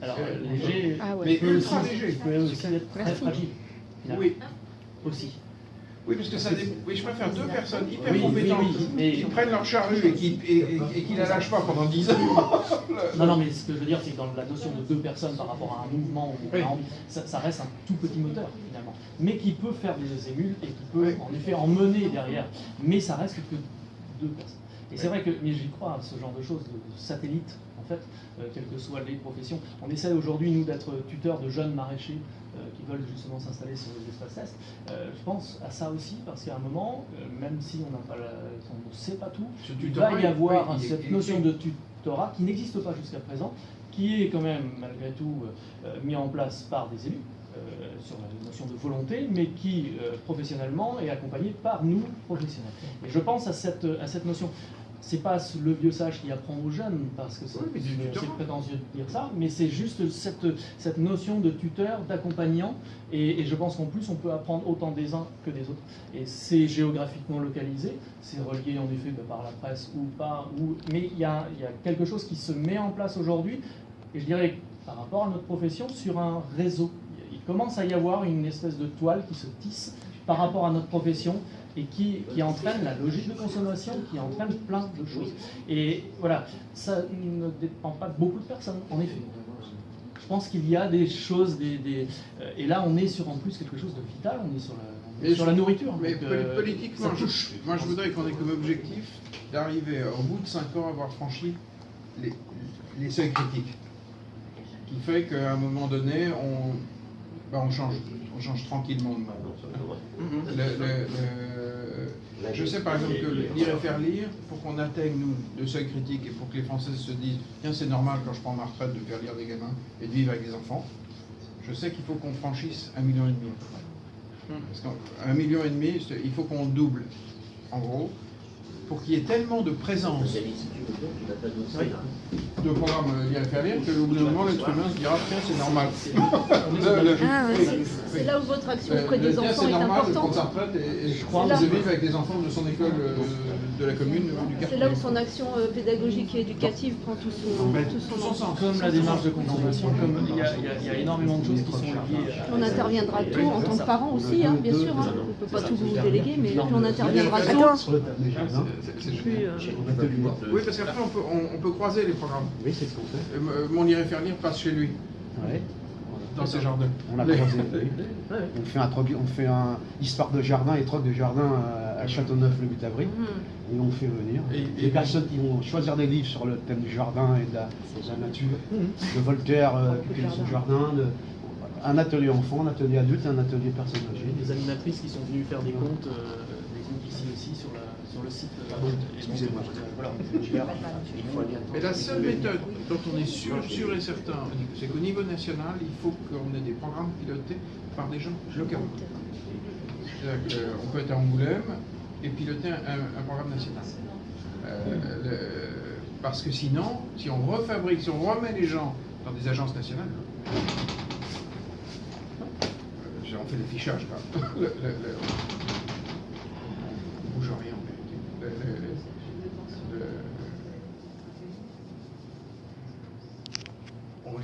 Alors, léger, Ah ouais. mais peut aussi, léger. peut aussi être très Merci. fragile. finalement. Oui. Aussi. Oui, parce que ça oui, je préfère deux personnes hyper Oui, compétentes oui, mais- qui prennent leur charrue et qui la lâchent pas pendant 10 ans. Non, mais ce que je veux dire, c'est que dans la notion de deux personnes par rapport à un mouvement ou Oui. à envie, ça reste un tout petit moteur finalement, mais qui peut faire des émules et qui peut Oui. en effet emmener derrière, mais ça reste que deux personnes. Et c'est Oui. vrai que, mais j'y crois, ce genre de choses, de satellite, en fait, quelles que soient les professions. On essaie aujourd'hui, nous, d'être tuteurs de jeunes maraîchers qui veulent justement s'installer sur les espaces tests. Je pense à ça aussi, parce qu'à un moment, même si on n'a pas on ne sait pas tout, Ce il tutorat, va y avoir oui, cette notion de tutorat qui n'existe pas jusqu'à présent, qui est quand même, malgré tout, mis en place par des élus, sur la notion de volonté, mais qui, professionnellement, est accompagné par nous, professionnels. Et je pense à cette notion. C'est pas le vieux sage qui apprend aux jeunes, parce que Oui, mais du c'est tutorat. prétentieux de dire ça, mais c'est juste cette notion de tuteur, d'accompagnant, et je pense qu'en plus on peut apprendre autant des uns que des autres. Et c'est géographiquement localisé, c'est relié en effet par la presse ou pas, mais il y a quelque chose qui se met en place aujourd'hui, et je dirais par rapport à notre profession, sur un réseau. Il commence à y avoir une espèce de toile qui se tisse par rapport à notre profession, et qui entraîne la logique de consommation, qui entraîne plein de choses. Et voilà, ça ne dépend pas de beaucoup de personnes, en effet. Je pense qu'il y a des choses, et là on est sur en plus quelque chose de vital, on est sur la nourriture. Mais Donc, politiquement, ça touche. moi je voudrais qu'on ait comme objectif d'arriver au bout de 5 ans à avoir franchi les seuils critiques. Qui fait qu'à un moment donné, on change tranquillement de monde. Je sais par exemple que lire et faire lire, pour qu'on atteigne nous le seuil critique et pour que les Français se disent tiens c'est normal quand je prends ma retraite de faire lire des gamins et de vivre avec des enfants, je sais qu'il faut qu'on franchisse 1,5 million. Parce qu'1,5 million, il faut qu'on double, en gros, pour qu'il y ait tellement de présence de programmes lire et faire lire qu'au bout d'un moment l'être humain se dira tiens c'est normal. Ah, ouais. C'est là où votre action auprès des Tiens, enfants c'est est normal de importante. prendre sa retraite et je crois C'est là. de vivre avec des enfants de son école de la commune ou du C'est quartier. là où son action pédagogique et éducative prend tout son sens. Comme la démarche de consommation, comme il y a énormément de choses qui sont liées à... On interviendra tout en tant que parent aussi, hein, bien sûr. Hein. On ne peut pas tout vous déléguer, mais puis on interviendra tout. Sur le thème des jardins. Oui, parce qu'après on peut croiser les programmes. Oui, c'est ce qu'on fait. Mon lire et faire lire passe chez lui, Ouais. dans ses jardins. On a croisé. On fait un histoire de jardin et troc de jardin à Châteauneuf-le-Butabri. Et on fait venir Et les personnes qui vont choisir des livres sur le thème du jardin et de la nature, de Voltaire, qui fait son jardin, un atelier enfant, un atelier adulte et un atelier personnes âgées. Des animatrices qui sont venues faire des comptes ici aussi sur le site. Excusez-moi. Voilà. Mais la seule méthode dont on est sûr et certain, c'est qu'au niveau national, il faut qu'on ait des programmes pilotés par des gens locaux. C'est-à-dire qu'on peut être à Angoulême et piloter un programme national. Parce que sinon, si on refabrique, si on remet les gens dans des agences nationales, on fait des fichages. Quoi.